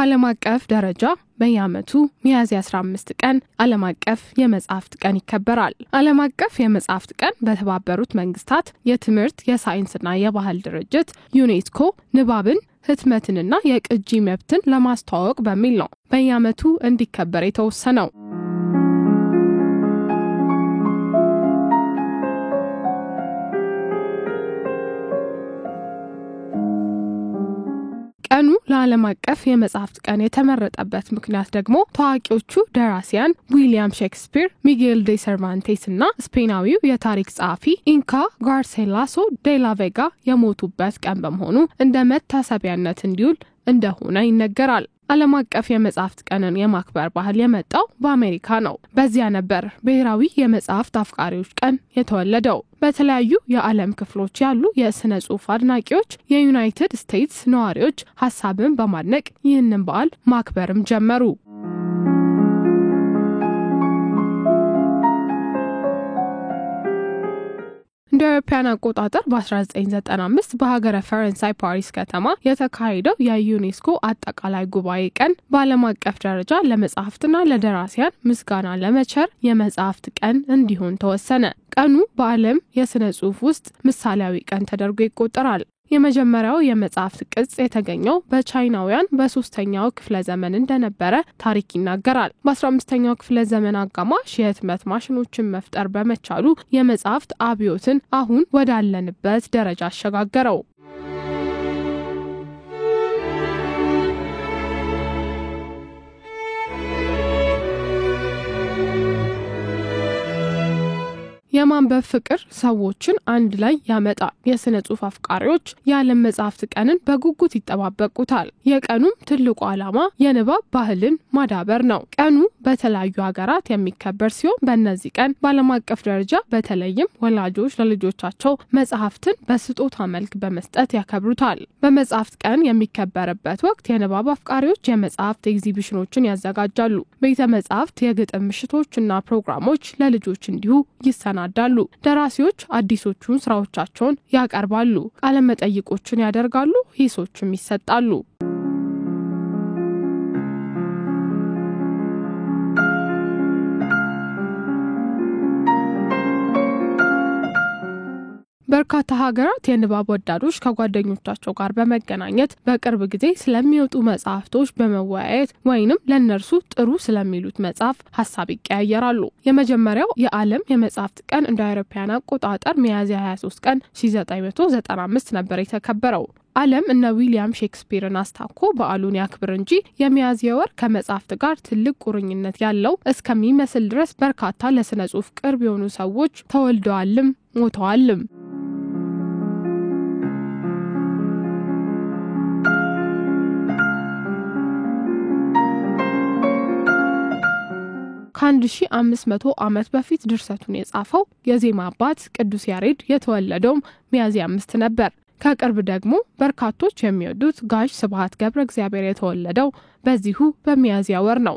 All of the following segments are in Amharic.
በዓለም አቀፍ ደረጃ በየዓመቱ ሚያዝያ 15 ቀን ዓለም አቀፍ የመጽሐፍት ቀን ይከበራል። ዓለም አቀፍ የመጽሐፍት ቀን በተባበሩት መንግስታት የትምህርት የሳይንስና የባህል ድርጅት ዩኔስኮ ንባብን ህትመትንና የቅጂ መብትን ለማስተዋወቅ በሚል ነው በየዓመቱ እንዲከበር የተወሰነው። ቀኑ ለዓለም አቀፍ የመጽሐፍት ቀን የተመረጠበት ምክንያት ደግሞ ታዋቂዎቹ ደራሲያን ዊሊያም ሼክስፒር፣ ሚጌል ዴ ሰርቫንቴስ እና ስፔናዊው የታሪክ ጸሐፊ ኢንካ ጋርሴላሶ ዴ ላ ቬጋ የሞቱበት ቀን በመሆኑ እንደ መታሰቢያነት እንዲውል እንደሆነ ይነገራል። ዓለም አቀፍ የመጽሐፍት ቀንን የማክበር ባህል የመጣው በአሜሪካ ነው። በዚያ ነበር ብሔራዊ የመጽሐፍት አፍቃሪዎች ቀን የተወለደው። በተለያዩ የዓለም ክፍሎች ያሉ የስነ ጽሑፍ አድናቂዎች፣ የዩናይትድ ስቴትስ ነዋሪዎች ሐሳብን በማድነቅ ይህንን በዓል ማክበርም ጀመሩ። እንደ አውሮፓውያን አቆጣጠር በ1995 በሀገረ ፈረንሳይ ፓሪስ ከተማ የተካሄደው የዩኔስኮ አጠቃላይ ጉባኤ ቀን በዓለም አቀፍ ደረጃ ለመጽሐፍትና ለደራሲያን ምስጋና ለመቸር የመጽሐፍት ቀን እንዲሆን ተወሰነ። ቀኑ በዓለም የስነ ጽሑፍ ውስጥ ምሳሌያዊ ቀን ተደርጎ ይቆጠራል። የመጀመሪያው የመጽሐፍት ቅጽ የተገኘው በቻይናውያን በ3ኛው ክፍለ ዘመን እንደነበረ ታሪክ ይናገራል። በ15ኛው ክፍለ ዘመን አጋማሽ የህትመት ማሽኖችን መፍጠር በመቻሉ የመጽሐፍት አብዮትን አሁን ወዳለንበት ደረጃ አሸጋገረው። የማንበብ ፍቅር ሰዎችን አንድ ላይ ያመጣል። የስነ ጽሑፍ አፍቃሪዎች የዓለም መጽሐፍት ቀንን በጉጉት ይጠባበቁታል። የቀኑም ትልቁ ዓላማ የንባብ ባህልን ማዳበር ነው። ቀኑ በተለያዩ ሀገራት የሚከበር ሲሆን በእነዚህ ቀን በዓለም አቀፍ ደረጃ በተለይም ወላጆች ለልጆቻቸው መጽሐፍትን በስጦታ መልክ በመስጠት ያከብሩታል። በመጽሐፍት ቀን የሚከበርበት ወቅት የንባብ አፍቃሪዎች የመጽሐፍት ኤግዚቢሽኖችን ያዘጋጃሉ። ቤተ መጽሐፍት የግጥም ምሽቶችና ፕሮግራሞች ለልጆች እንዲሁ ይሰናዳሉ። ደራሲዎች አዲሶቹን ስራዎቻቸውን ያቀርባሉ፣ ቃለ መጠይቆችን ያደርጋሉ፣ ሂሶችም ይሰጣሉ። በርካታ ሀገራት የንባብ ወዳዶች ከጓደኞቻቸው ጋር በመገናኘት በቅርብ ጊዜ ስለሚወጡ መጽሐፍቶች በመወያየት ወይንም ለነርሱ ጥሩ ስለሚሉት መጽሐፍ ሐሳብ ይቀያየራሉ። የመጀመሪያው የዓለም የመጽሐፍት ቀን እንደ አውሮፓውያን አቆጣጠር ሚያዝያ 23 ቀን 1995 ነበር የተከበረው። ዓለም እነ ዊሊያም ሼክስፒርን አስታኮ በዓሉን ያክብር እንጂ የሚያዝያ ወር ከመጽሐፍት ጋር ትልቅ ቁርኝነት ያለው እስከሚመስል ድረስ በርካታ ለስነ ጽሑፍ ቅርብ የሆኑ ሰዎች ተወልደዋልም ሞተዋልም። ከ1500 ዓመት በፊት ድርሰቱን የጻፈው የዜማ አባት ቅዱስ ያሬድ የተወለደው ሚያዝያ 5 ነበር። ከቅርብ ደግሞ በርካቶች የሚወዱት ጋሽ ስብሐት ገብረ እግዚአብሔር የተወለደው በዚሁ በሚያዝያ ወር ነው።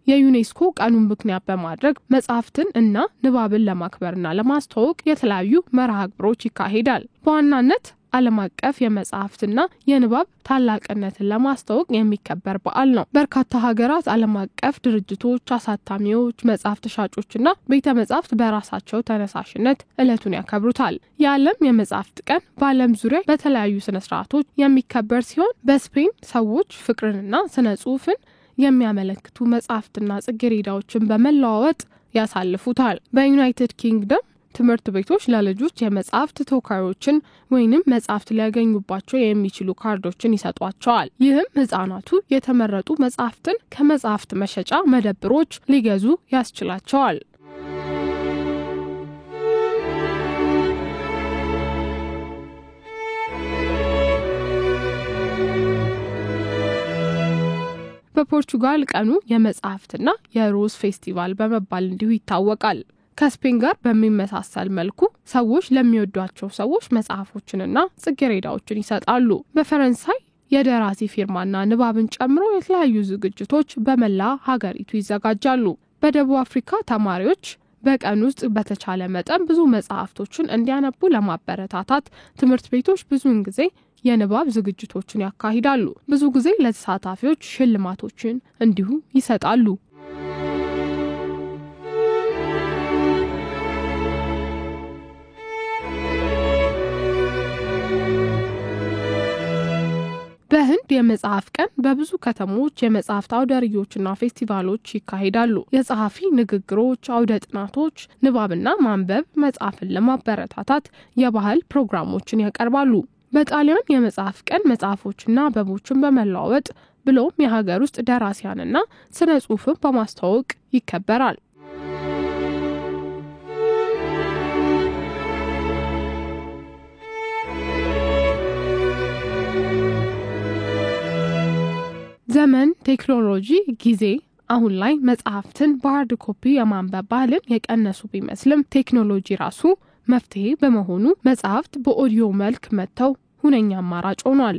የዩኔስኮ ቀኑን ምክንያት በማድረግ መጽሐፍትን እና ንባብን ለማክበርና ለማስተዋወቅ የተለያዩ መርሃ ግብሮች ይካሄዳል። በዋናነት ዓለም አቀፍ የመጽሐፍትና የንባብ ታላቅነትን ለማስተዋወቅ የሚከበር በዓል ነው። በርካታ ሀገራት ዓለም አቀፍ ድርጅቶች፣ አሳታሚዎች፣ መጽሐፍት ሻጮችና ቤተ መጽሐፍት በራሳቸው ተነሳሽነት ዕለቱን ያከብሩታል። የዓለም የመጽሐፍት ቀን በዓለም ዙሪያ በተለያዩ ስነ ስርዓቶች የሚከበር ሲሆን በስፔን ሰዎች ፍቅርንና ስነ ጽሑፍን የሚያመለክቱ መጽሐፍትና ጽጌረዳዎችን በመለዋወጥ ያሳልፉታል። በዩናይትድ ኪንግደም ትምህርት ቤቶች ለልጆች የመጽሐፍት ተወካዮችን ወይንም መጽሐፍት ሊያገኙባቸው የሚችሉ ካርዶችን ይሰጧቸዋል። ይህም ህፃናቱ የተመረጡ መጽሐፍትን ከመጽሐፍት መሸጫ መደብሮች ሊገዙ ያስችላቸዋል። በፖርቹጋል ቀኑ የመጽሐፍትና የሮዝ ፌስቲቫል በመባል እንዲሁ ይታወቃል። ከስፔን ጋር በሚመሳሰል መልኩ ሰዎች ለሚወዷቸው ሰዎች መጽሐፎችንና ጽጌረዳዎችን ይሰጣሉ። በፈረንሳይ የደራሲ ፊርማና ንባብን ጨምሮ የተለያዩ ዝግጅቶች በመላ ሀገሪቱ ይዘጋጃሉ። በደቡብ አፍሪካ ተማሪዎች በቀን ውስጥ በተቻለ መጠን ብዙ መጽሐፍቶችን እንዲያነቡ ለማበረታታት ትምህርት ቤቶች ብዙውን ጊዜ የንባብ ዝግጅቶችን ያካሂዳሉ። ብዙ ጊዜ ለተሳታፊዎች ሽልማቶችን እንዲሁ ይሰጣሉ። በህንድ የመጽሐፍ ቀን በብዙ ከተሞች የመጽሐፍት አውደ ርዕዮችና ፌስቲቫሎች ይካሄዳሉ። የጸሐፊ ንግግሮች፣ አውደ ጥናቶች፣ ንባብና ማንበብ መጽሐፍን ለማበረታታት የባህል ፕሮግራሞችን ያቀርባሉ። በጣሊያን የመጽሐፍ ቀን መጽሐፎችና አበቦችን በመለዋወጥ ብሎም የሀገር ውስጥ ደራሲያንና ስነ ጽሑፍን በማስተዋወቅ ይከበራል። ዘመን፣ ቴክኖሎጂ፣ ጊዜ አሁን ላይ መጽሐፍትን በሃርድ ኮፒ የማንበብ ባህልን የቀነሱ ቢመስልም ቴክኖሎጂ ራሱ መፍትሄ በመሆኑ መጽሐፍት በኦዲዮ መልክ መጥተው ሁነኛ አማራጭ ሆኗል።